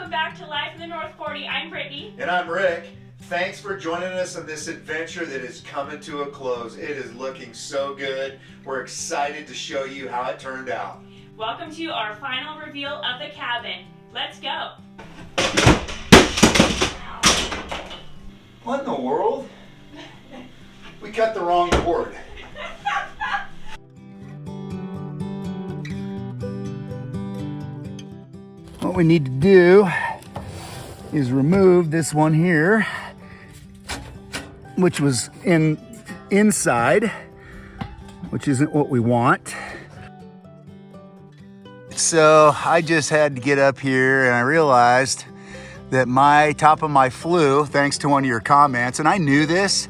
welcome back to Life in the North 40. I'm Brittany. And I'm Rick. Thanks for joining us on this adventure that is coming to a close. It is looking so good. We're excited to show you how it turned out. Welcome to our final reveal of the cabin. Let's go. What in the world? We cut the wrong cord. What we need to do is remove this one here, which was inside, which isn't what we want. So I just had to get up here and I realized that my top of my flue, thanks to one of your comments, and I knew this,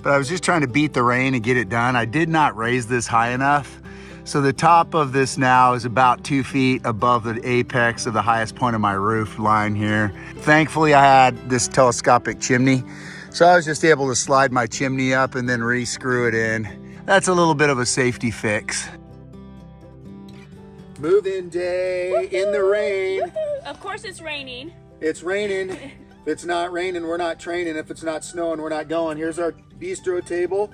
but I was just trying to beat the rain and get it done. I did not raise this high enough. So the top of this now is about 2 feet above the apex of the highest point of my roof line here. Thankfully, I had this telescopic chimney, so I was just able to slide my chimney up and then re-screw it in. That's a little bit of a safety fix. Move-in day. Woo-hoo! In the rain. Woo-hoo! Of course it's raining. It's raining. If it's not raining, we're not training. If it's not snowing, we're not going. Here's our bistro table.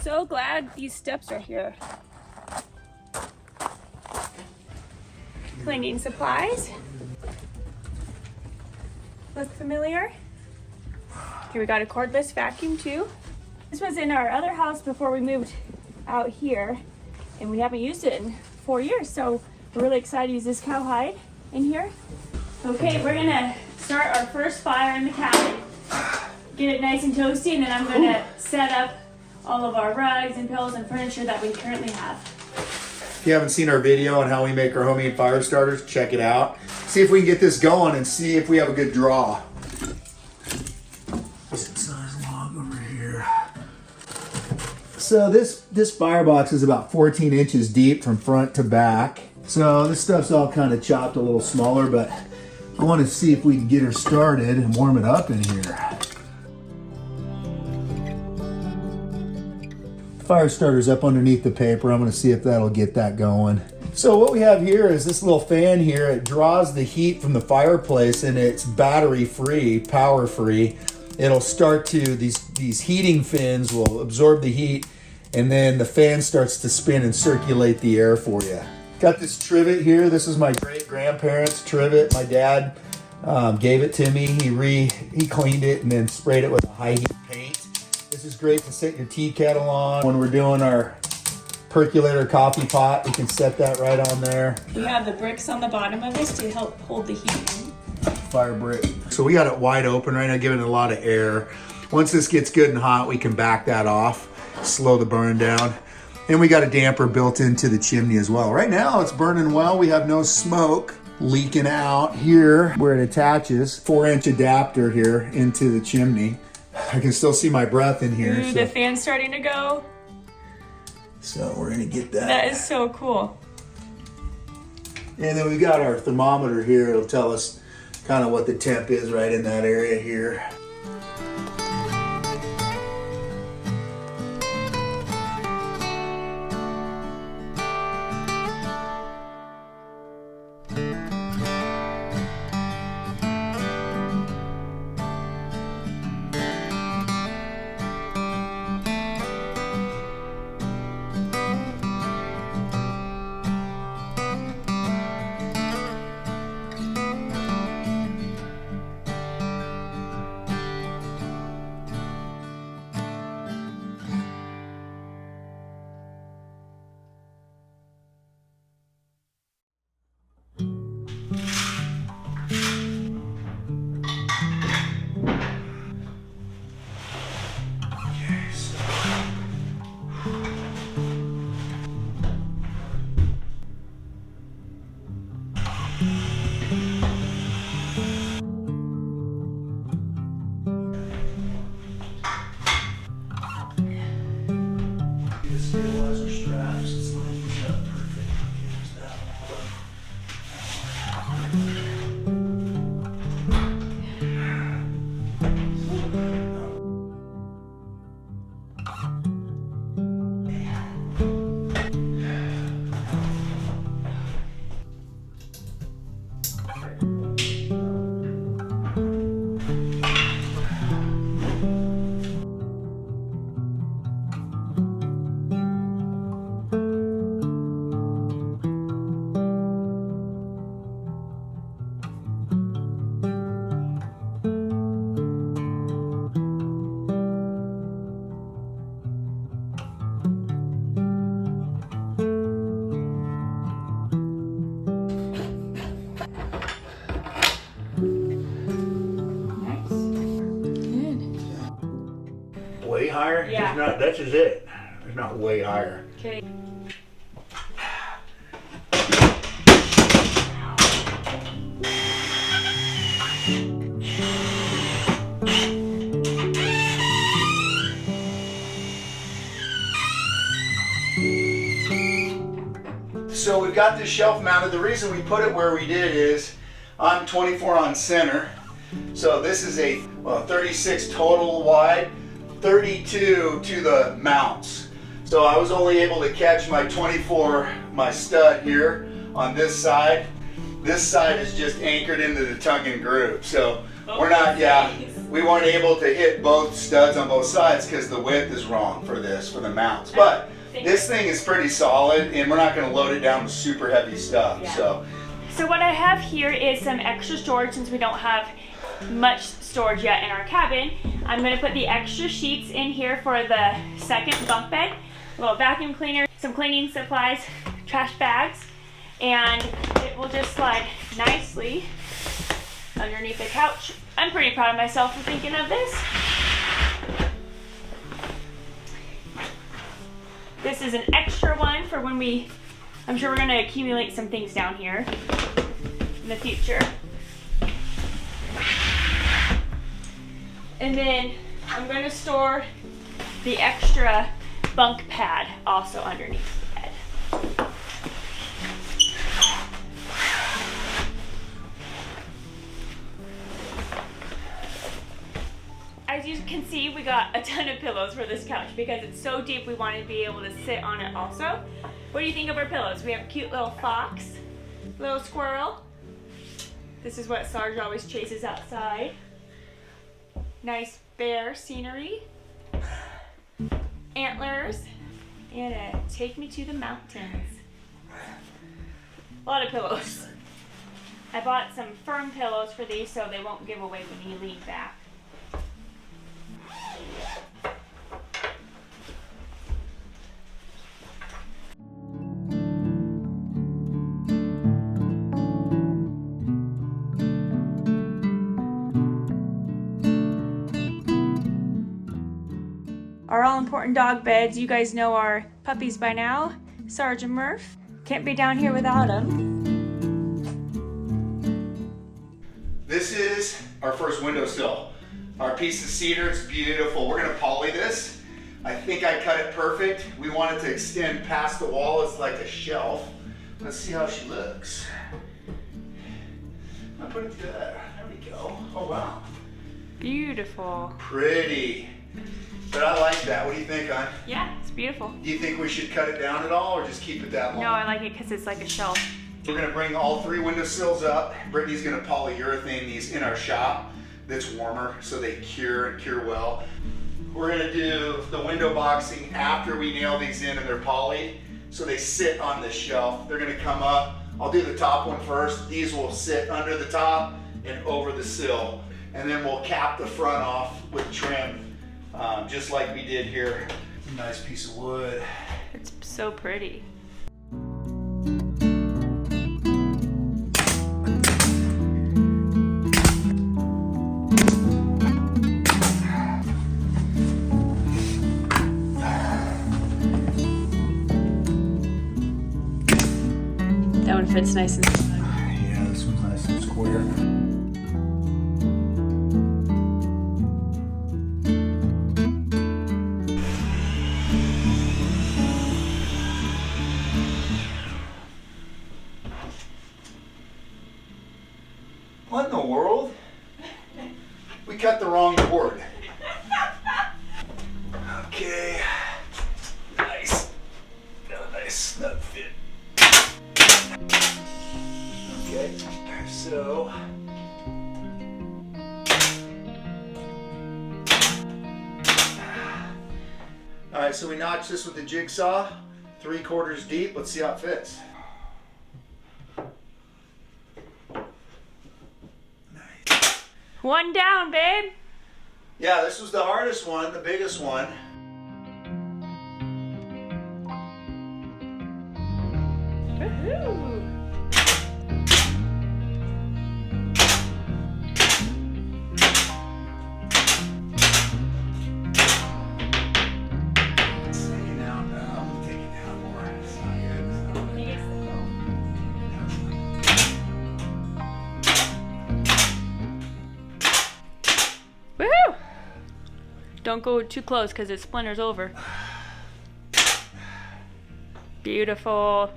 So glad these steps are here. Cleaning supplies. Look familiar? Okay, we got a cordless vacuum too. This was in our other house before we moved out here, and we haven't used it in 4 years, so we're really excited to use this cowhide in here. Okay, we're gonna start our first fire in the cabin. Get it nice and toasty, and then I'm gonna set up all of our rugs and pillows and furniture that we currently have. If you haven't seen our video on how we make our homemade fire starters, check it out. See if we can get this going and see if we have a good draw. This nice log over here. So this firebox is about 14 inches deep from front to back. So this stuff's all kind of chopped a little smaller, but I want to see if we can get her started and warm it up in here. Fire starter's up underneath the paper. I'm going to see if that'll get that going. So what we have here is this little fan here. It draws the heat from the fireplace, and it's battery free, power free. It'll start to, these heating fins will absorb the heat, and then the fan starts to spin and circulate the air for you. Got this trivet here. This is my great grandparents' trivet. My dad gave it to me. He cleaned it and then sprayed it with a high heat paint. This is great to set your tea kettle on. When we're doing our percolator coffee pot, we can set that right on there. We have the bricks on the bottom of this to help hold the heat in. Fire brick. So we got it wide open right now, giving it a lot of air. Once this gets good and hot, we can back that off, slow the burn down. And we got a damper built into the chimney as well. Right now it's burning well. We have no smoke leaking out here where it attaches. 4-inch adapter here into the chimney. I can still see my breath in here. Ooh, the fan's starting to go. So we're gonna get that. That is so cool. And then we got our thermometer here. It'll tell us kind of what the temp is right in that area here. higher? Yeah. It's not, that's just it. It's not way higher. Okay. So we've got this shelf mounted. The reason we put it where we did is I'm 24 on center. So this is a 36 total wide, 32 to the mounts. So I was only able to catch my 24, my stud here on this side. This side is just anchored into the tongue and groove. So we're not, we weren't able to hit both studs on both sides because the width is wrong for this, for the mounts. But this thing is pretty solid, and we're not going to load it down with super heavy stuff. Yeah. So what I have here is some extra storage since we don't have much storage yet in our cabin. I'm going to put the extra sheets in here for the second bunk bed, a little vacuum cleaner, some cleaning supplies, trash bags, and it will just slide nicely underneath the couch. I'm pretty proud of myself for thinking of this. This is an extra one for when I'm sure we're going to accumulate some things down here in the future. And then I'm going to store the extra bunk pad also underneath the bed. As you can see, we got a ton of pillows for this couch because it's so deep we wanted to be able to sit on it also. What do you think of our pillows? We have a cute little fox, little squirrel. This is what Sarge always chases outside. Nice bear scenery. Antlers. And a take me to the mountains. A lot of pillows. I bought some firm pillows for these so they won't give away when you lean back. Our all-important dog beds. You guys know our puppies by now. Sarge and Murph. Can't be down here without them. this is our first windowsill. Our piece of cedar, it's beautiful. We're gonna poly this. I think I cut it perfect. We want it to extend past the wall. It's like a shelf. Let's see how she looks. I'll put it there. There we go. Oh wow. Beautiful. Pretty. But I like that. What do you think, hon? Yeah, it's beautiful. Do you think we should cut it down at all or just keep it that long? No, I like it because it's like a shelf. We're gonna bring all three windowsills up. Brittany's gonna polyurethane these in our shop that's warmer so they cure and cure well. We're gonna do the window boxing after we nail these in and they're poly so they sit on this shelf. They're gonna come up. I'll do the top one first. These will sit under the top and over the sill. And then we'll cap the front off with trim, just like we did here. It's a nice piece of wood. It's so pretty. That one fits nice and snug. Yeah, this one's nice and square. What in the world? We cut the wrong cord. Okay. Nice. Got a nice snug fit. Okay, so. All right, so we notched this with the jigsaw, 3/4 deep. Let's see how it fits. One down, babe. Yeah, this was the hardest one, the biggest one. Woohoo! Don't go too close because it splinters over. Beautiful.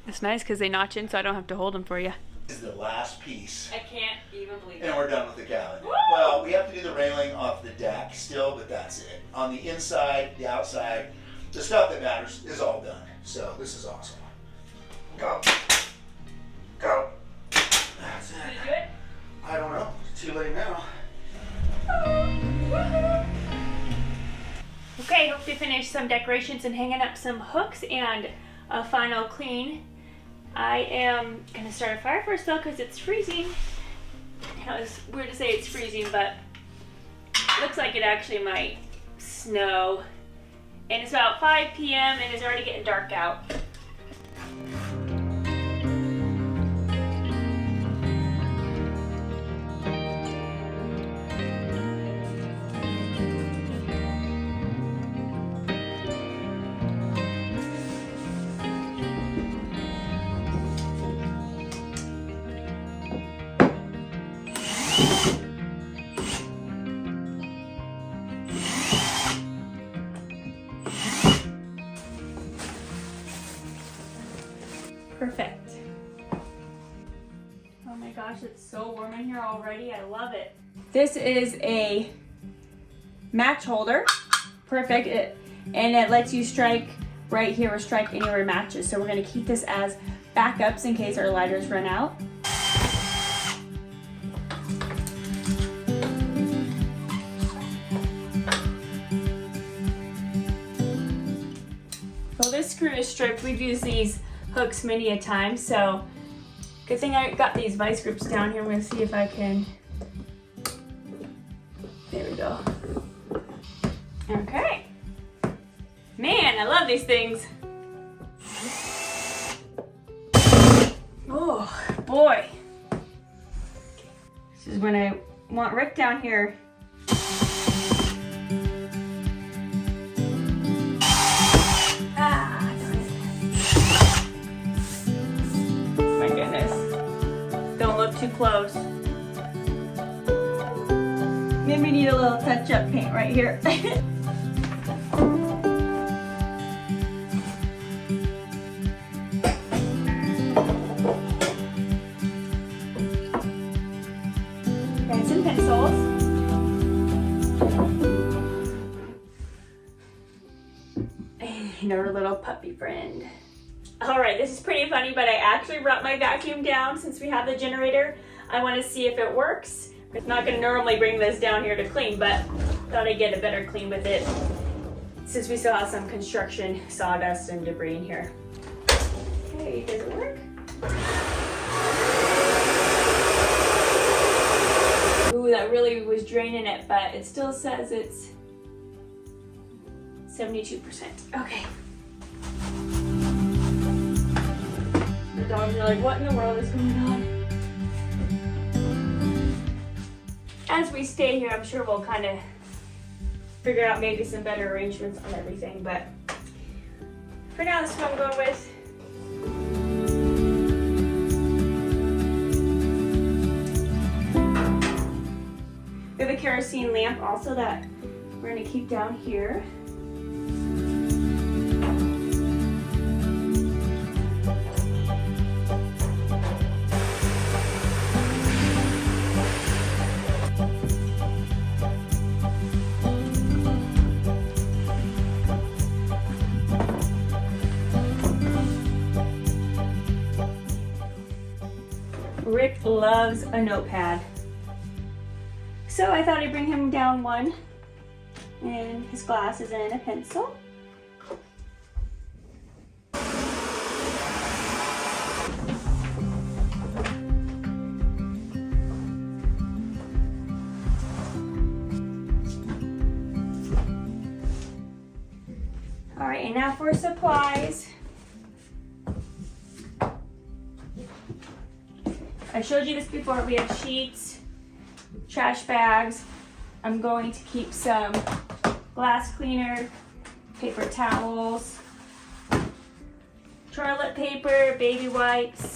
It's nice because they notch in so I don't have to hold them for you. This is the last piece. I can't even believe it. And we're done with the cabin. Woo! Well, we have to do the railing off the deck still, but that's it. On the inside, the outside, the stuff that matters is all done. So this is awesome. Go. Go. That's it. Did you do it? I don't know. It's too late now. Okay, hope to finish some decorations and hanging up some hooks and a final clean. I am gonna start a fire first though because it's freezing. It was weird to say it's freezing, but it looks like it actually might snow. And it's about 5 p.m. and it's already getting dark out. Perfect. Oh my gosh, it's so warm in here already. I love it. This is a match holder. Perfect. And it lets you strike right here or strike anywhere it matches. So we're going to keep this as backups in case our lighters run out. Well, this screw is stripped. We've used these hooks many a time, so good thing I got these vice grips down here. I'm going to see if I can. There we go. Okay. Man, I love these things. Oh boy. This is when I want Rick down here. Too close. Maybe we need a little touch-up paint right here. Pens and pencils. And our little puppy friend. All right, this is pretty funny, but I actually brought my vacuum down since we have the generator. I want to see if it works. I'm not going to normally bring this down here to clean, but thought I'd get a better clean with it since we still have some construction sawdust and debris in here. Okay, does it work? Ooh, that really was draining it, but it still says it's 72%. Okay. The dogs are like, what in the world is going on? As we stay here, I'm sure we'll kind of figure out maybe some better arrangements on everything, but for now, this is what I'm going with. We have a kerosene lamp also that we're going to keep down here. Rick loves a notepad. So I thought I'd bring him down one, and his glasses and a pencil. All right, and now for supplies. I showed you this before. We have sheets, trash bags. I'm going to keep some glass cleaner, paper towels, toilet paper, baby wipes,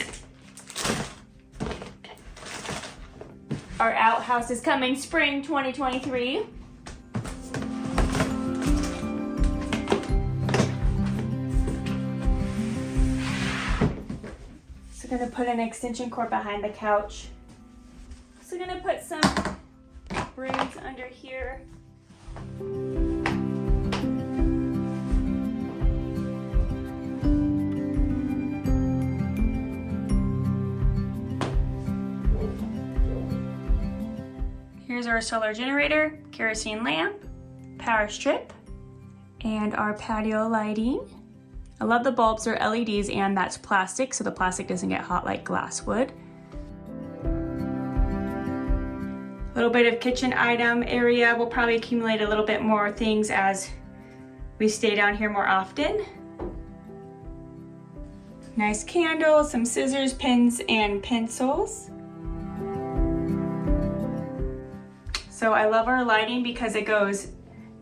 Our outhouse is coming spring 2023. So gonna put an extension cord behind the couch. So gonna put some braids under here. Here's our solar generator, kerosene lamp, power strip, and our patio lighting. I love the bulbs, they're LEDs and that's plastic, so the plastic doesn't get hot like glass would. A little bit of kitchen item area. We'll probably accumulate a little bit more things as we stay down here more often. Nice candles, some scissors, pens, and pencils. So I love our lighting because it goes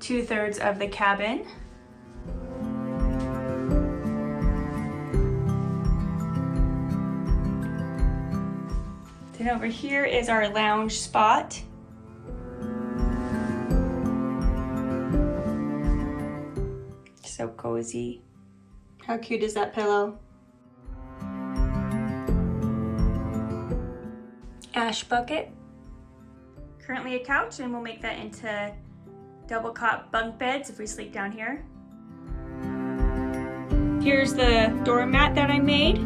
2/3 of the cabin. Then over here is our lounge spot. So cozy. How cute is that pillow? Ash bucket. Currently a couch, and we'll make that into double cot bunk beds if we sleep down here. Here's the doormat that I made.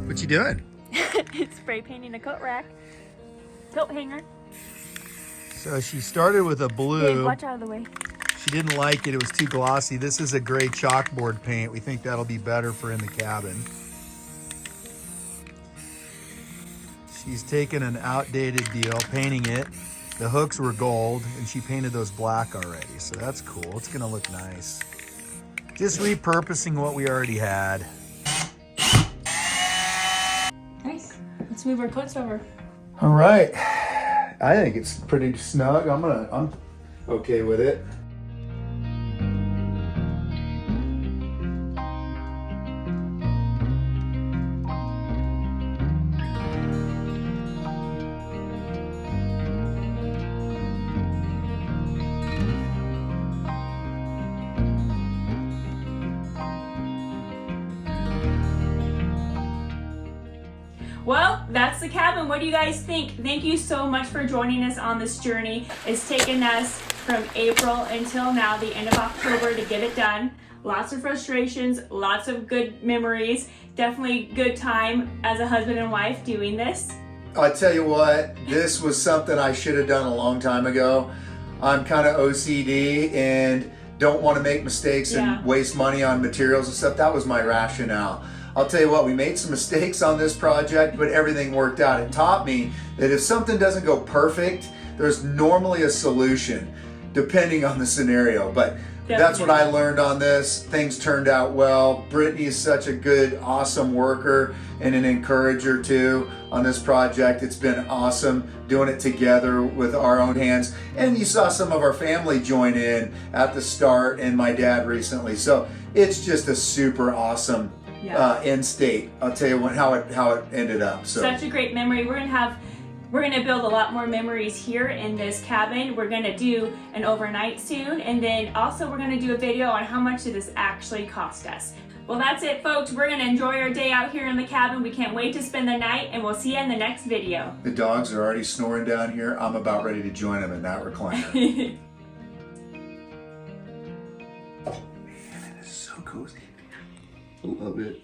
What you doing? It's spray painting a coat rack. Coat hanger. So she started with a blue. Dave, watch out of the way. She didn't like it, it was too glossy. This is a gray chalkboard paint. We think that'll be better for in the cabin. She's taken an outdated deal, painting it. The hooks were gold, and she painted those black already, so that's cool. It's gonna look nice. Just repurposing what we already had. Nice. Let's move our coats over. All right. I think it's pretty snug. I'm okay with it. Well, that's the cabin. What do you guys think? Thank you so much for joining us on this journey. It's taken us from April until now, the end of October, to get it done. Lots of frustrations, lots of good memories. Definitely good time as a husband and wife doing this. I tell you what, this was something I should have done a long time ago. I'm kind of OCD and don't want to make mistakes and waste money on materials and stuff. That was my rationale. I'll tell you what, we made some mistakes on this project, but everything worked out. It taught me that if something doesn't go perfect, there's normally a solution, depending on the scenario. But that's what I learned on this. Things turned out well. Brittany is such a good, awesome worker and an encourager too on this project. It's been awesome doing it together with our own hands. And you saw some of our family join in at the start, and my dad recently. So it's just a super awesome end state. I'll tell you how it ended up. So such a great memory. We're gonna build a lot more memories here in this cabin. We're gonna do an overnight soon, and then also we're gonna do a video on how much did this actually cost us. Well, that's it, folks. We're gonna enjoy our day out here in the cabin. We can't wait to spend the night, and we'll see you in the next video. The dogs are already snoring down here. I'm about ready to join them in that recliner. Oh man, it is so cozy. I love it.